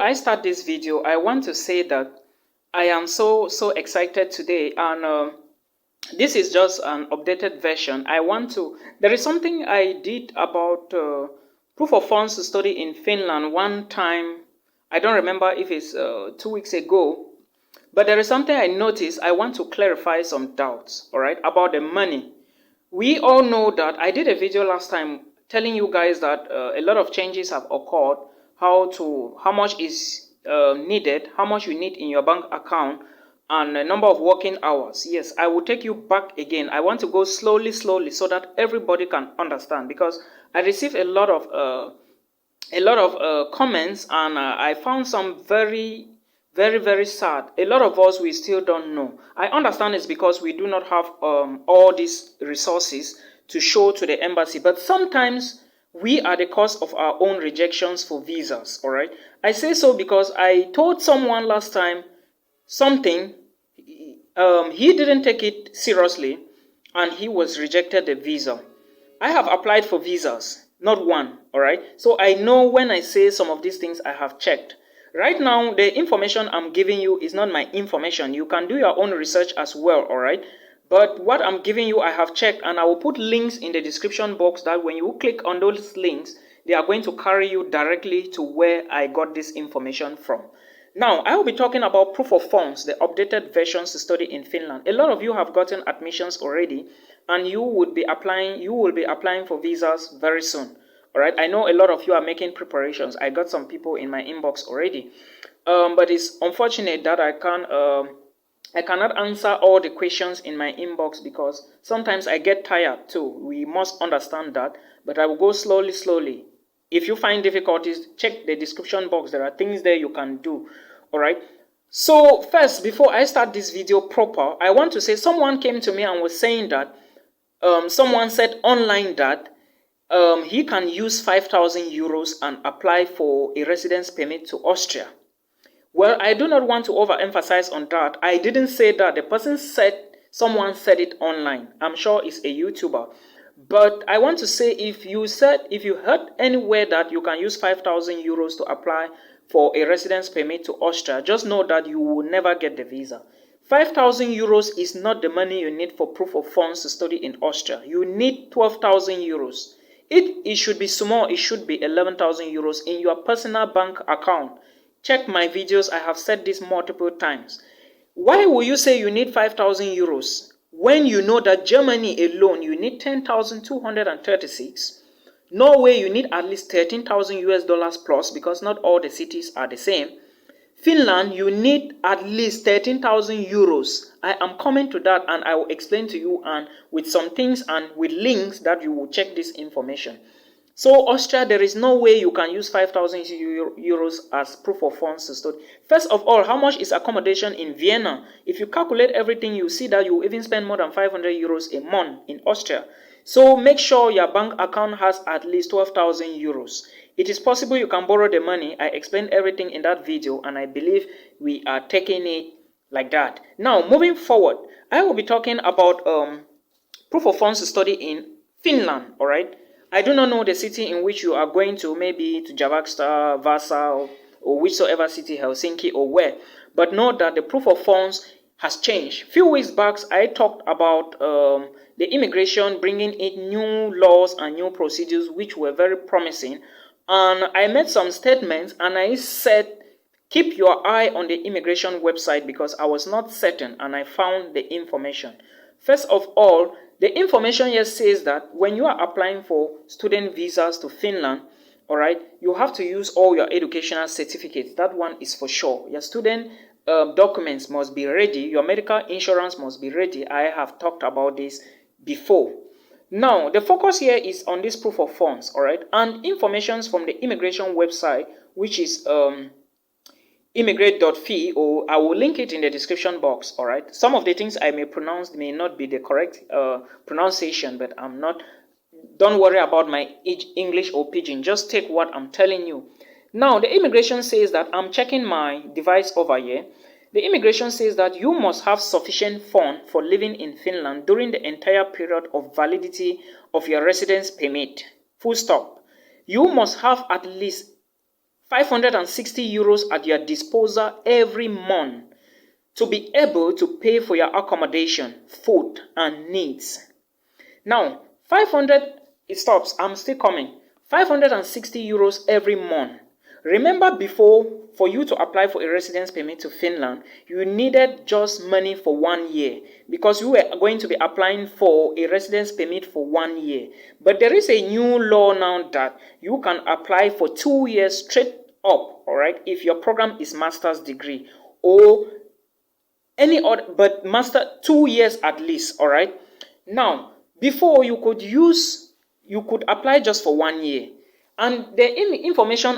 I start this video, I want to say that I am so excited today, and this is just an updated version. There is something I did about proof of funds study in Finland one time. I don't remember if it's 2 weeks ago, but there is something I noticed. I want to clarify some doubts, all right, about the money. We all know that I did a video last time telling you guys that a lot of changes have occurred, how much is needed, how much you need in your bank account, and the number of working hours. Yes, I will take you back again. I want to go slowly so that everybody can understand, because I received a lot of comments, and I found some very sad. A lot of us, we still don't know. I understand it's because we do not have all these resources to show to the embassy, but sometimes we are the cause of our own rejections for visas. All right, I say so because I told someone last time something, he didn't take it seriously, and he was rejected the visa. I have applied for visas, not one. All right, so I know when I say some of these things, I have checked. Right now, the information I'm giving you is not my information. You can do your own research as well, all right? But what I'm giving you, I have checked, and I will put links in the description box that when you click on those links, they are going to carry you directly to where I got this information from. Now, I will be talking about proof of funds, the updated versions to study in Finland. A lot of you have gotten admissions already, and you will be applying for visas very soon. All right, I know a lot of you are making preparations. I got some people in my inbox already, but it's unfortunate that I cannot answer all the questions in my inbox, because sometimes I get tired too. We must understand that, but I will go slowly. If you find difficulties, check the description box. There are things there you can do. All right. So first, before I start this video proper, I want to say someone came to me and was saying that someone said online that he can use 5,000 euros and apply for a residence permit to Austria. Well, I do not want to overemphasize on that. I didn't say that. The person said, someone said it online. I'm sure it's a YouTuber. But I want to say, if you heard anywhere that you can use 5,000 euros to apply for a residence permit to Austria, just know that you will never get the visa. 5,000 euros is not the money you need for proof of funds to study in Austria. You need 12,000 euros. It should be small. It should be 11,000 euros in your personal bank account. Check my videos. I have said this multiple times. Why will you say you need 5,000 euros when you know that Germany alone, you need 10,236? Norway, you need at least 13,000 US dollars plus, because not all the cities are the same. Finland, you need at least 13,000 euros. I am coming to that, and I will explain to you, and with some things and with links that you will check this information. So Austria, there is no way you can use 5,000 euros as proof of funds to study. First of all, how much is accommodation in Vienna? If you calculate everything, you see that you even spend more than 500 euros a month in Austria. So make sure your bank account has at least 12,000 euros. It is possible you can borrow the money. I explained everything in that video, and I believe we are taking it like that. Now, moving forward, I will be talking about proof of funds to study in Finland, all right? I do not know the city in which you are going to, maybe to Javaksta, Vasa, or whichsoever city, Helsinki, or where. But know that the proof of funds has changed. Few weeks back, I talked about the immigration bringing in new laws and new procedures, which were very promising. And I made some statements, and I said, keep your eye on the immigration website, because I was not certain, and I found the information. First of all, the information here says that when you are applying for student visas to Finland, all right, you have to use all your educational certificates. That one is for sure. Your student documents must be ready. Your medical insurance must be ready. I have talked about this before. Now, the focus here is on this proof of funds, all right, and information from the immigration website, which is immigrate.fi, or I will link it in the description box, all right. Some of the things I may pronounce may not be the correct pronunciation, but don't worry about my English or pidgin. Just take what I'm telling you. Now, the immigration says that, I'm checking my device over here. The immigration says that you must have sufficient funds for living in Finland during the entire period of validity of your residence permit. Full stop. You must have at least 560 euros at your disposal every month to be able to pay for your accommodation, food, and needs. Now, 500, it stops, I'm still coming. 560 euros every month. Remember before, for you to apply for a residence permit to Finland, you needed just money for 1 year because you were going to be applying for a residence permit for 1 year. But there is a new law now that you can apply for 2 years straight up, all right, if your program is master's degree or any other, but master 2 years at least, all right. Now, before you could apply just for 1 year. And the information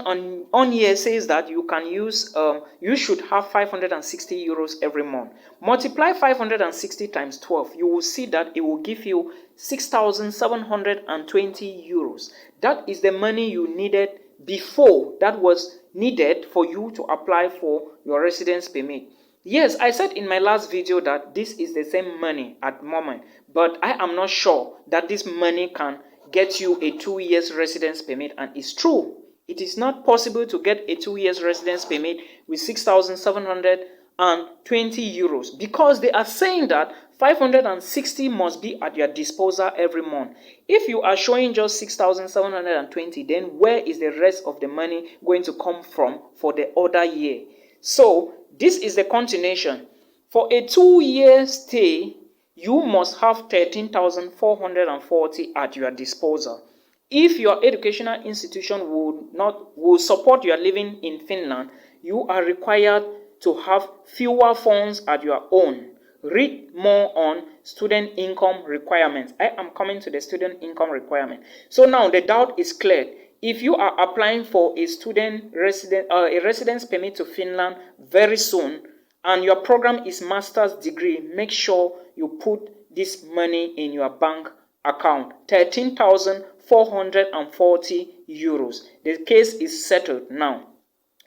on here says that you can use, you should have 560 euros every month. Multiply 560 times 12. You will see that it will give you 6,720 euros. That is the money you needed before, that was needed for you to apply for your residence permit. Yes, I said in my last video that this is the same money at the moment, but I am not sure that this money can get you a 2 years residence permit, and it's true. It is not possible to get a 2 years residence permit with 6,720 euros because they are saying that 560 must be at your disposal every month. If you are showing just 6,720, then where is the rest of the money going to come from for the other year? So this is the continuation. For a 2 year stay, you must have 13,440 at your disposal. If your educational institution will support your living in Finland, you are required to have fewer funds at your own. Read more on student income requirements. I am coming to the student income requirement. So now the doubt is cleared. If you are applying for a residence permit to Finland very soon, and your program is master's degree, make sure you put this money in your bank account. 13,440 euros. The case is settled now.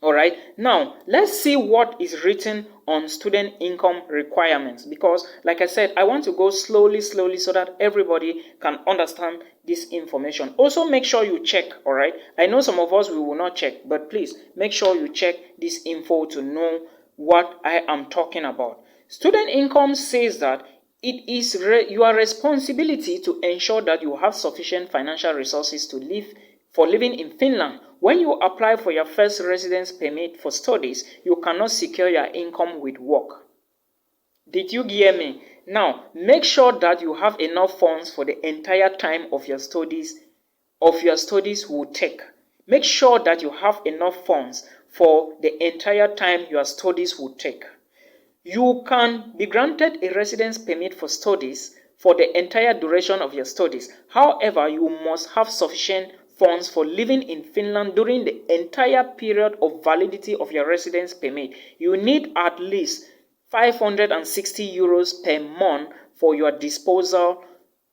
All right. Now, let's see what is written on student income requirements, because like I said, I want to go slowly so that everybody can understand this information. Also, make sure you check, all right? I know some of us, we will not check, but please make sure you check this info to know what I am talking about. Student income says that it is your responsibility to ensure that you have sufficient financial resources to living in Finland. When you apply for your first residence permit for studies, you cannot secure your income with work. Did you hear me? Now, make sure that you have enough funds for the entire time of your studies will take. Make sure that you have enough funds for the entire time your studies will take. You can be granted a residence permit for studies for the entire duration of your studies. However, you must have sufficient funds for living in Finland during the entire period of validity of your residence permit. You need at least 560 euros per month for your disposal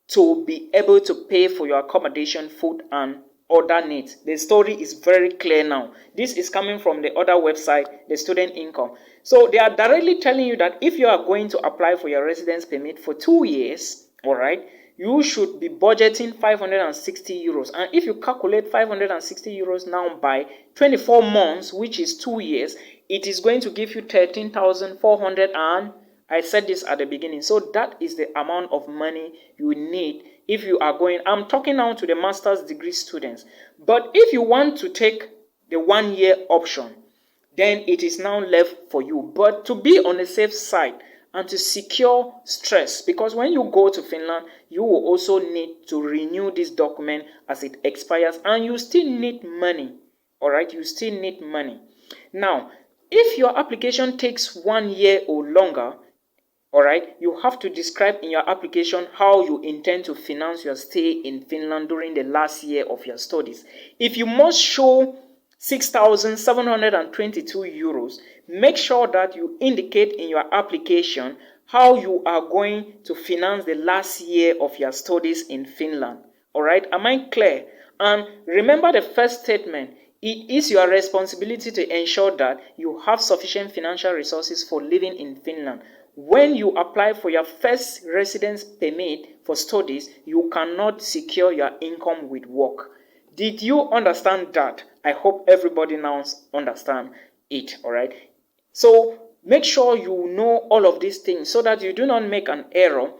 to be able to pay for your accommodation, food, and other needs. The story is very clear now. This is coming from the other website, the student income. So they are directly telling you that if you are going to apply for your residence permit for 2 years, all right, you should be budgeting 560 euros. And if you calculate 560 euros now by 24 months, which is 2 years, it is going to give you 13,400, and I said this at the beginning. So that is the amount of money you need if you are going. I'm talking now to the master's degree students. But if you want to take the 1 year option, then it is now left for you. But to be on the safe side and to secure stress, because when you go to Finland, you will also need to renew this document as it expires, and you still need money. All right, you still need money. Now, if your application takes 1 year or longer, all right, you have to describe in your application how you intend to finance your stay in Finland during the last year of your studies. If you must show 6,722 euros, make sure that you indicate in your application how you are going to finance the last year of your studies in Finland. All right, am I clear? And remember the first statement. It is your responsibility to ensure that you have sufficient financial resources for living in Finland. When you apply for your first residence permit for studies, you cannot secure your income with work. Did you understand that? I hope everybody now understand it, all right? So make sure you know all of these things so that you do not make an error,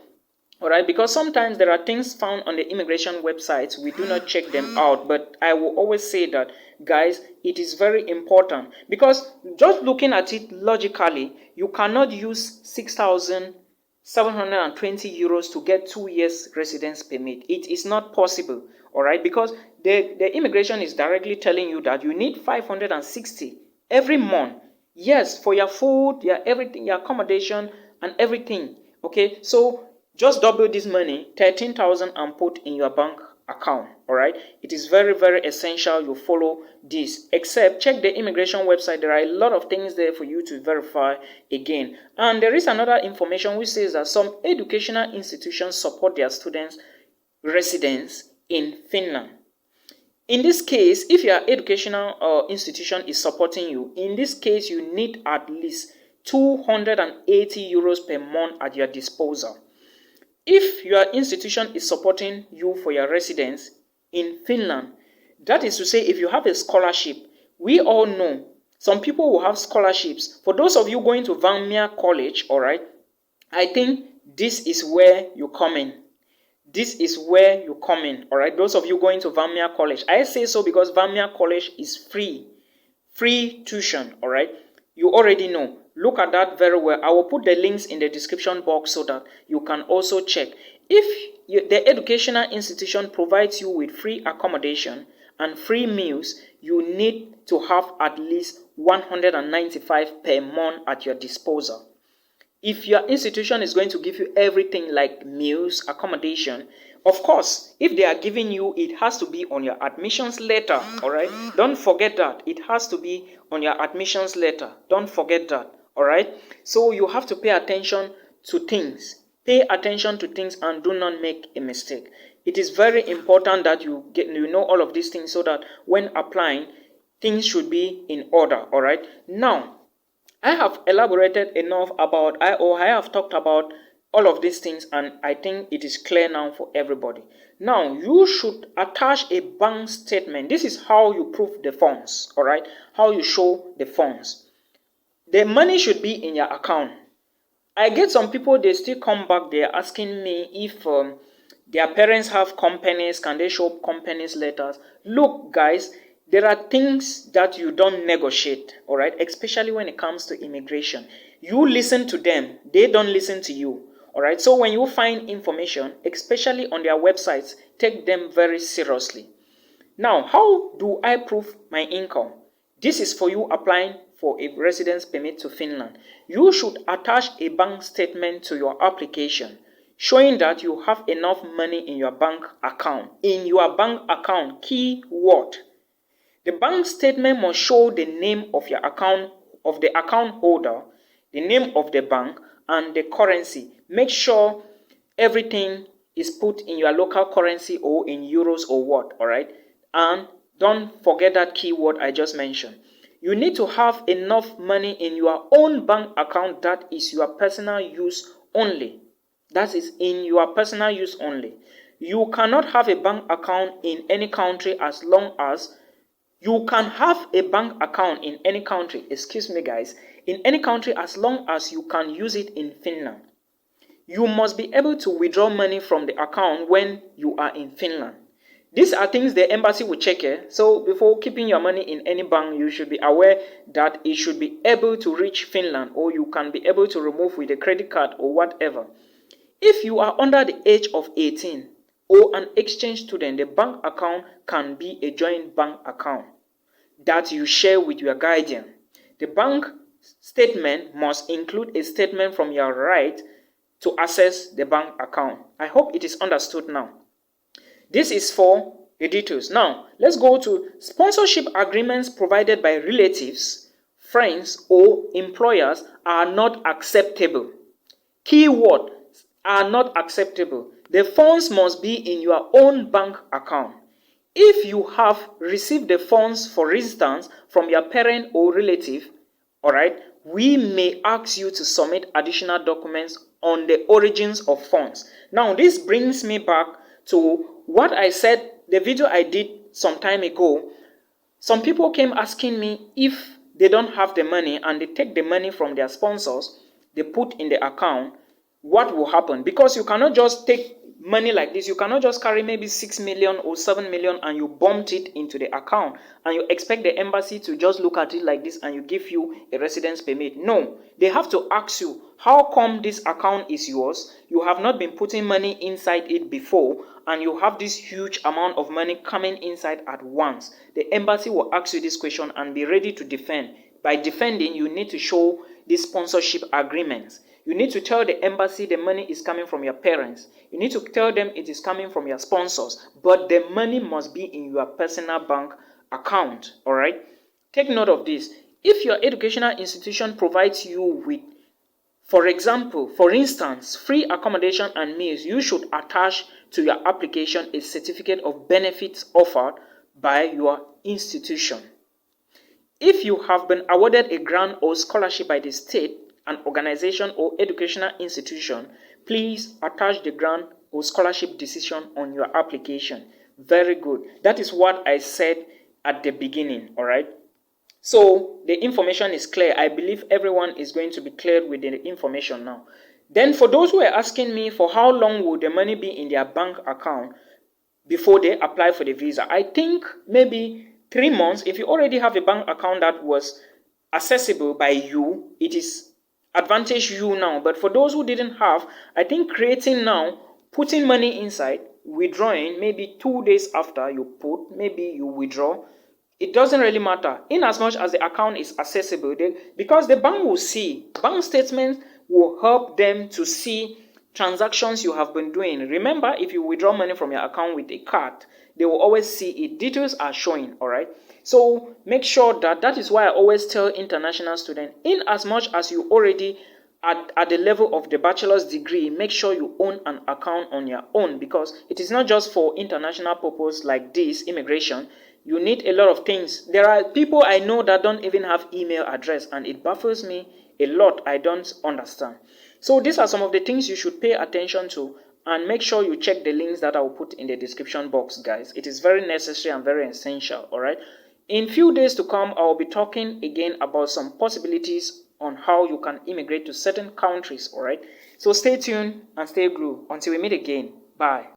all right? Because sometimes there are things found on the immigration websites, we do not check them out. But I will always say that, guys, it is very important, because just looking at it logically, you cannot use 6,720 euros to get 2 years residence permit. It is not possible, all right? Because the immigration is directly telling you that you need 560 every month. Yes, for your food, your everything, your accommodation and everything. Okay, so just double this money, 13,000, and put in your bank account. All right, it is very, very essential you follow this. Except check the immigration website. There are a lot of things there for you to verify again. And there is another information which says that some educational institutions support their students' residence in Finland. In this case, if your educational institution is supporting you, in this case, you need at least 280 euros per month at your disposal. If your institution is supporting you for your residence in Finland, that is to say, if you have a scholarship, we all know some people will have scholarships. For those of you going to Valmiera College, all right, I think this is where you come in. This is where you come in, all right? Those of you going to Valmiera College. I say so because Valmiera College is free tuition, all right? You already know. Look at that very well. I will put the links in the description box so that you can also check. If the educational institution provides you with free accommodation and free meals, you need to have at least 195 per month at your disposal. If your institution is going to give you everything like meals, accommodation, of course, if they are giving you, it has to be on your admissions letter, all right? Don't forget that. It has to be on your admissions letter. Don't forget that, all right? So you have to pay attention to things. Pay attention to things and do not make a mistake. It is very important that you know all of these things so that when applying, things should be in order, all right? Now, I have elaborated enough about, I have talked about all of these things, and I think it is clear now for everybody. Now, you should attach a bank statement. This is how you prove the funds, all right? How you show the funds. The money should be in your account. I get some people, they still come back, they're asking me if their parents have companies, can they show companies letters? Look, guys, there are things that you don't negotiate, all right? Especially when it comes to immigration. You listen to them, they don't listen to you, all right? So when you find information, especially on their websites, take them very seriously. Now, how do I prove my income? This is for you applying for a residence permit to Finland. You should attach a bank statement to your application, showing that you have enough money in your bank account. In your bank account, key word. The bank statement must show the name of your account, of the account holder, the name of the bank, and the currency. Make sure everything is put in your local currency or in euros or what, all right? And don't forget that keyword I just mentioned. You need to have enough money in your own bank account that is your personal use only. That is in your personal use only. You cannot have a bank account in any country as long as you can have a bank account in any country, excuse me guys, in any country as long as you can use it in Finland. You must be able to withdraw money from the account when you are in Finland. These are things the embassy will check. So before keeping your money in any bank, you should be aware that it should be able to reach Finland, or you can be able to remove with a credit card or whatever. If you are under the age of 18, or an exchange student, the bank account can be a joint bank account that you share with your guardian. The bank statement must include a statement from your right to access the bank account. I hope it is understood now. This is for the details. Now, let's go to sponsorship agreements provided by relatives, friends, or employers are not acceptable. Keyword, are not acceptable. The funds must be in your own bank account. If you have received the funds, for instance, from your parent or relative, all right, we may ask you to submit additional documents on the origins of funds. Now, this brings me back to what I said, the video I did some time ago Some people came asking me if they don't have the money and they take the money from their sponsors, they put in the account, what will happen? Because you cannot just take money like this. You cannot just carry maybe 6 million or 7 million and you bumped it into the account and you expect the embassy to just look at it like this and you give you a residence permit. No, they have to ask you, how come this account is yours? You have not been putting money inside it before and you have this huge amount of money coming inside at once. The embassy will ask you this question and be ready to defend. By defending, you need to show this sponsorship agreements. You need to tell the embassy the money is coming from your parents. You need to tell them it is coming from your sponsors. But the money must be in your personal bank account. All right? Take note of this. If your educational institution provides you with, for instance, free accommodation and meals, you should attach to your application a certificate of benefits offered by your institution. If you have been awarded a grant or scholarship by the state, an organization or educational institution, please attach the grant or scholarship decision on your application. Very good. That is what I said at the beginning, all right? So the information is clear. I believe everyone is going to be cleared with the information now. Then for those who are asking me for how long will the money be in their bank account before they apply for the visa, I think maybe 3 months. If you already have a bank account that was accessible by you, it is advantage you now. But for those who didn't have, I think creating now, putting money inside, withdrawing maybe 2 days after you put, maybe you withdraw, it doesn't really matter in as much as the account is accessible, because the bank will see. Bank statements will help them to see transactions you have been doing. Remember, if you withdraw money from your account with a card, they will always see it. Details are showing, all right? So make sure that is why I always tell international students, in as much as you already at the level of the bachelor's degree, make sure you own an account on your own, because it is not just for international purpose like this, immigration. You need a lot of things. There are people I know that don't even have email address, and it baffles me a lot. I don't understand. So these are some of the things you should pay attention to, and make sure you check the links that I will put in the description box, guys. It is very necessary and very essential, all right? In few days to come, I will be talking again about some possibilities on how you can immigrate to certain countries, all right? So stay tuned and stay glued until we meet again. Bye.